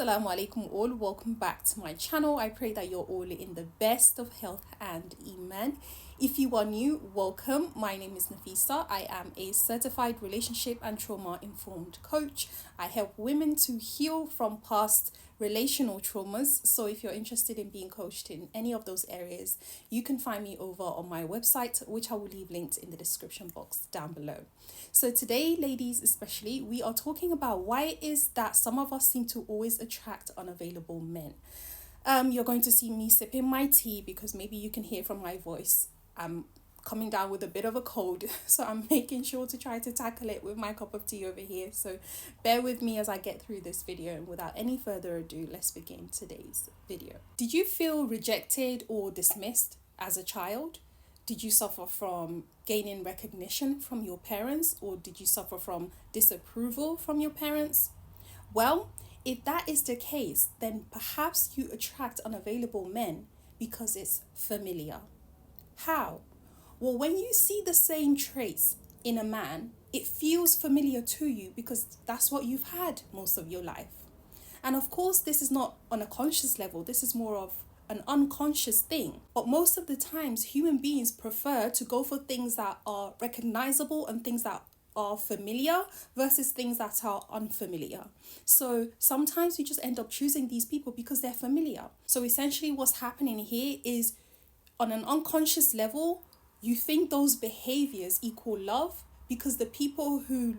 Assalamu alaikum all, welcome back to my channel. I pray that you're all in the best of health and iman. If you are new, welcome. My name is Nafisa. I am a certified relationship and trauma informed coach. I help women to heal from past relational traumas. So if you're interested in being coached in any of those areas, you can find me over on my website, which I will leave linked in the description box down below. So today, ladies especially, we are talking about why it is that some of us seem to always attract unavailable men. You're going to see me sipping my tea because maybe you can hear from my voice. I'm coming down with a bit of a cold, so I'm making sure to try to tackle it with my cup of tea over here. So bear with me as I get through this video, and without any further ado, let's begin today's video. Did you feel rejected or dismissed as a child? Did you suffer from gaining recognition from your parents, or did you suffer from disapproval from your parents? Well, if that is the case, then perhaps you attract unavailable men because it's familiar. How? Well, when you see the same traits in a man, it feels familiar to you because that's what you've had most of your life. And of course, this is not on a conscious level. This is more of an unconscious thing. But most of the times, human beings prefer to go for things that are recognizable and things that are familiar versus things that are unfamiliar. So sometimes we just end up choosing these people because they're familiar. So essentially what's happening here is, on an unconscious level, you think those behaviors equal love because the people who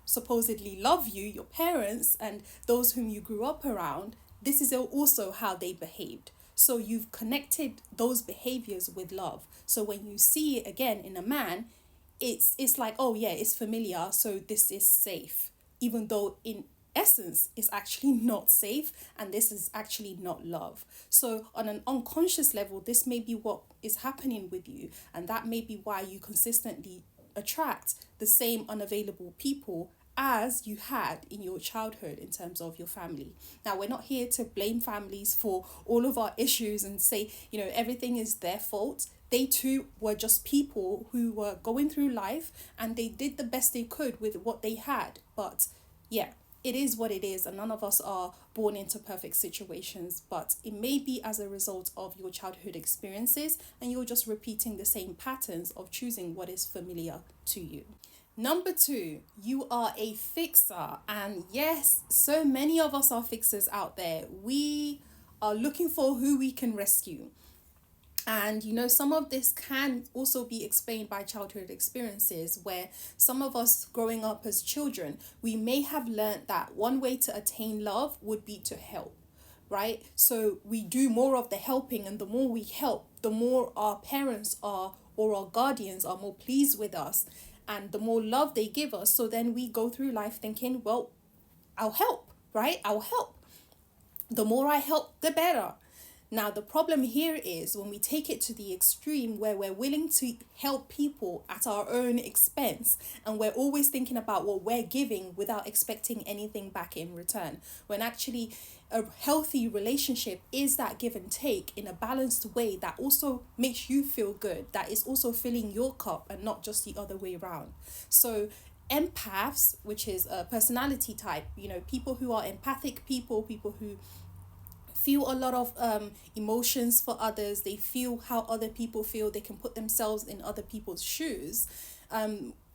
supposedly love you, your parents and those whom you grew up around, this is also how they behaved. So you've connected those behaviors with love. So when you see it again in a man, it's like, oh yeah, it's familiar, so this is safe. Even though in essence is actually not safe, and this is actually not love. So on an unconscious level, this may be what is happening with you, and that may be why you consistently attract the same unavailable people as you had in your childhood in terms of your family. Now, we're not here to blame families for all of our issues and say, everything is their fault. They too were just people who were going through life and they did the best they could with what they had. But yeah, it is what it is, and none of us are born into perfect situations, but it may be as a result of your childhood experiences, and you're just repeating the same patterns of choosing what is familiar to you. Number 2, you are a fixer. And yes, so many of us are fixers out there. We are looking for who we can rescue. And some of this can also be explained by childhood experiences, where some of us growing up as children, we may have learned that one way to attain love would be to help, right? So we do more of the helping, and the more we help, the more our parents are, or our guardians are, more pleased with us, and the more love they give us. So then we go through life thinking, well, I'll help, right? I'll help. The more I help, the better. Now, the problem here is when we take it to the extreme where we're willing to help people at our own expense, and we're always thinking about what we're giving without expecting anything back in return, when actually a healthy relationship is that give and take in a balanced way that also makes you feel good, that is also filling your cup and not just the other way around. So empaths, which is a personality type, people who are empathic people who feel a lot of emotions for others, they feel how other people feel, they can put themselves in other people's shoes,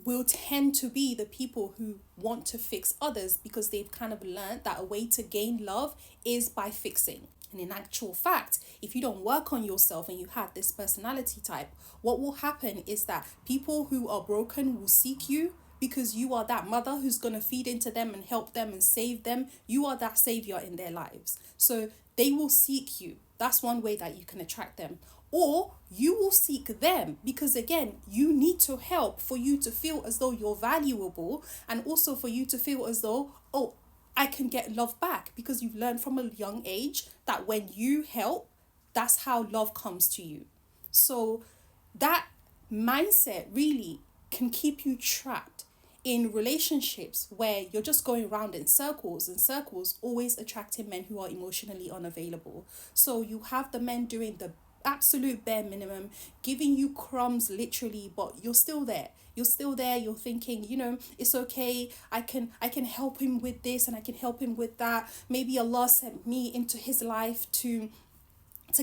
will tend to be the people who want to fix others because they've kind of learned that a way to gain love is by fixing. And in actual fact, if you don't work on yourself and you have this personality type, what will happen is that people who are broken will seek you, because you are that mother who's going to feed into them and help them and save them. You are that savior in their lives. So they will seek you. That's one way that you can attract them. Or you will seek them because, again, you need to help for you to feel as though you're valuable, and also for you to feel as though, oh, I can get love back, because you've learned from a young age that when you help, that's how love comes to you. So that mindset really can keep you trapped in relationships where you're just going around in circles and circles, always attracting men who are emotionally unavailable. So you have the men doing the absolute bare minimum, giving you crumbs literally, but you're still there. you're still there, you're thinking, it's okay, I can help him with this and I can help him with that. Maybe Allah sent me into his life to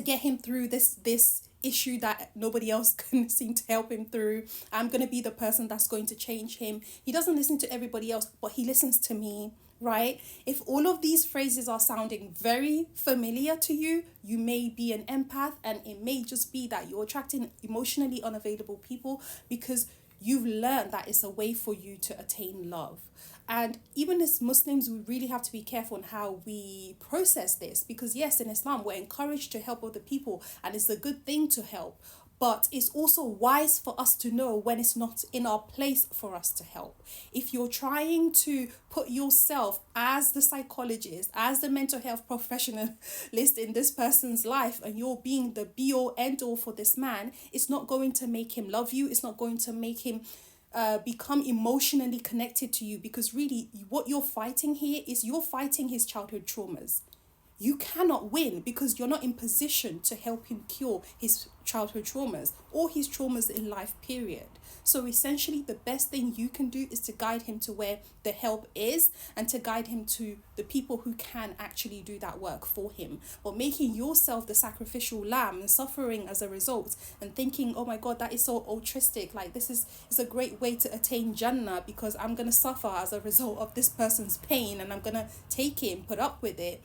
get him through this issue that nobody else can seem to help him through. I'm going to be the person that's going to change him. He doesn't listen to everybody else, but he listens to me, right? If all of these phrases are sounding very familiar to you, you may be an empath, and it may just be that you're attracting emotionally unavailable people because you've learned that it's a way for you to attain love. And even as Muslims, we really have to be careful on how we process this, because yes, in Islam, we're encouraged to help other people and it's a good thing to help. But it's also wise for us to know when it's not in our place for us to help. If you're trying to put yourself as the psychologist, as the mental health professionalist in this person's life, and you're being the be-all end-all for this man, it's not going to make him love you. It's not going to make him become emotionally connected to you, because really what you're fighting here is you're fighting his childhood traumas. You cannot win because you're not in position to help him cure his childhood traumas or his traumas in life, period. So essentially, the best thing you can do is to guide him to where the help is and to guide him to the people who can actually do that work for him. But making yourself the sacrificial lamb and suffering as a result and thinking, oh my God, that is so altruistic. Like, this is a great way to attain Jannah because I'm going to suffer as a result of this person's pain and I'm going to take it and put up with it.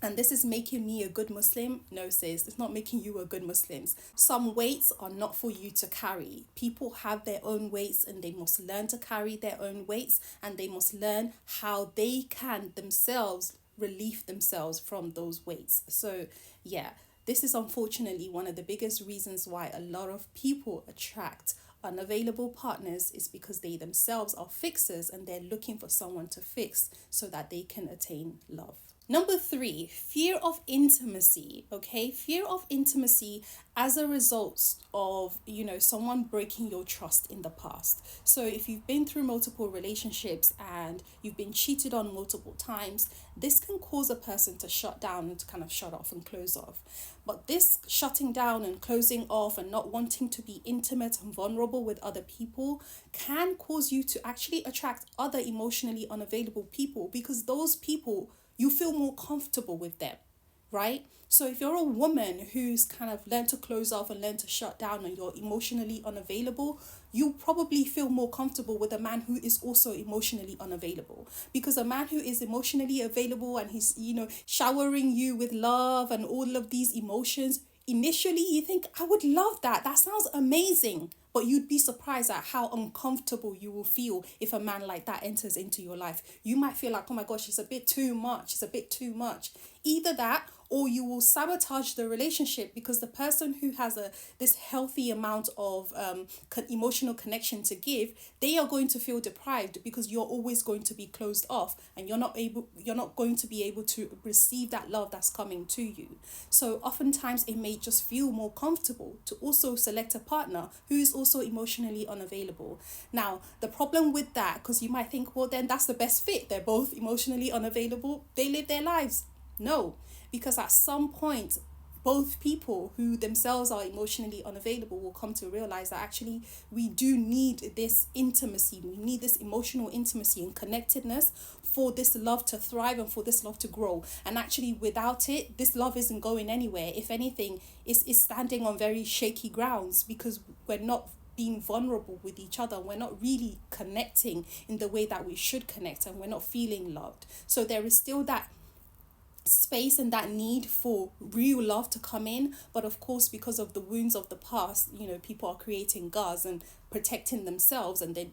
And this is making me a good Muslim. No, sis, it's not making you a good Muslim. Some weights are not for you to carry. People have their own weights and they must learn to carry their own weights, and they must learn how they can themselves relieve themselves from those weights. So yeah, this is unfortunately one of the biggest reasons why a lot of people attract unavailable partners, is because they themselves are fixers and they're looking for someone to fix so that they can attain love. Number 3, fear of intimacy. Okay, fear of intimacy as a result of, someone breaking your trust in the past. So if you've been through multiple relationships and you've been cheated on multiple times, this can cause a person to shut down and to kind of shut off and close off. But this shutting down and closing off and not wanting to be intimate and vulnerable with other people can cause you to actually attract other emotionally unavailable people, because those people, you feel more comfortable with them, right? So if you're a woman who's kind of learned to close off and learned to shut down and you're emotionally unavailable, you probably feel more comfortable with a man who is also emotionally unavailable. Because a man who is emotionally available and he's, showering you with love and all of these emotions, initially you think, I would love that. That sounds amazing. But you'd be surprised at how uncomfortable you will feel if a man like that enters into your life. You might feel like, oh my gosh, it's a bit too much. It's a bit too much. Either that, or you will sabotage the relationship, because the person who has this healthy amount of emotional connection to give, they are going to feel deprived because you're always going to be closed off and you're not going to be able to receive that love that's coming to you. So oftentimes it may just feel more comfortable to also select a partner who is also emotionally unavailable. Now, the problem with that, because you might think, well, then that's the best fit. They're both emotionally unavailable. They live their lives. No, because at some point, both people who themselves are emotionally unavailable will come to realize that actually we do need this intimacy. We need this emotional intimacy and connectedness for this love to thrive and for this love to grow. And actually, without it, this love isn't going anywhere. If anything, it's standing on very shaky grounds, because we're not being vulnerable with each other. We're not really connecting in the way that we should connect, and we're not feeling loved. So there is still that space and that need for real love to come in. But of course, because of the wounds of the past, people are creating guards and protecting themselves, and they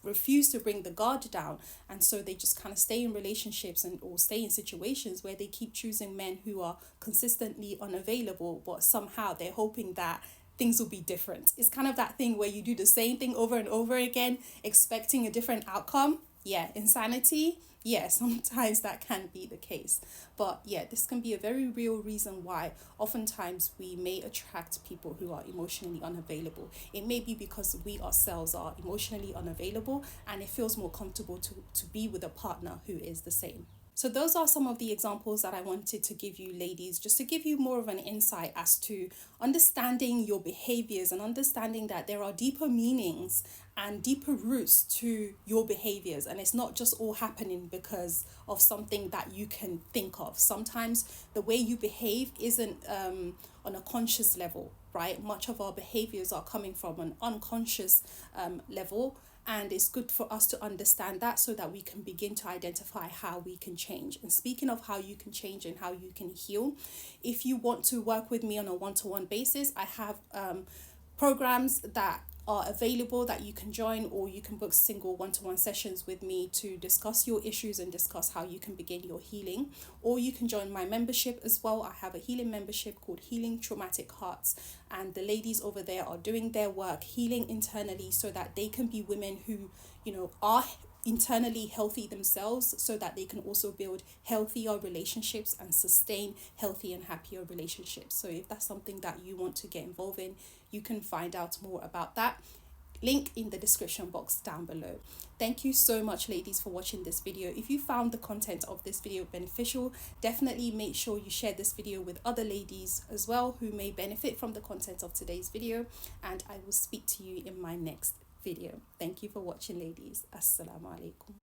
refuse to bring the guard down, and so they just kind of stay in relationships or stay in situations where they keep choosing men who are consistently unavailable, but somehow they're hoping that things will be different. It's kind of that thing where you do the same thing over and over again, expecting a different outcome. Yeah, insanity. Yeah, sometimes that can be the case. But yeah, this can be a very real reason why oftentimes we may attract people who are emotionally unavailable. It may be because we ourselves are emotionally unavailable and it feels more comfortable to be with a partner who is the same. So those are some of the examples that I wanted to give you, ladies, just to give you more of an insight as to understanding your behaviors and understanding that there are deeper meanings and deeper roots to your behaviors, and it's not just all happening because of something that you can think of. Sometimes the way you behave isn't on a conscious level, right? Much of our behaviors are coming from an unconscious level, and it's good for us to understand that so that we can begin to identify how we can change. And speaking of how you can change and how you can heal, if you want to work with me on a one-to-one basis, I have programs that are available that you can join, or you can book single one-to-one sessions with me to discuss your issues and discuss how you can begin your healing. Or you can join my membership as well. I have a healing membership called Healing Traumatic Hearts, and the ladies over there are doing their work healing internally so that they can be women who, you know, are internally healthy themselves, so that they can also build healthier relationships and sustain healthy and happier relationships. So if that's something that you want to get involved in, you can find out more about that. Link in the description box down below. Thank you so much, ladies, for watching this video. If you found the content of this video beneficial, definitely make sure you share this video with other ladies as well who may benefit from the content of today's video, and I will speak to you in my next video. Thank you for watching, ladies. Assalamu alaikum.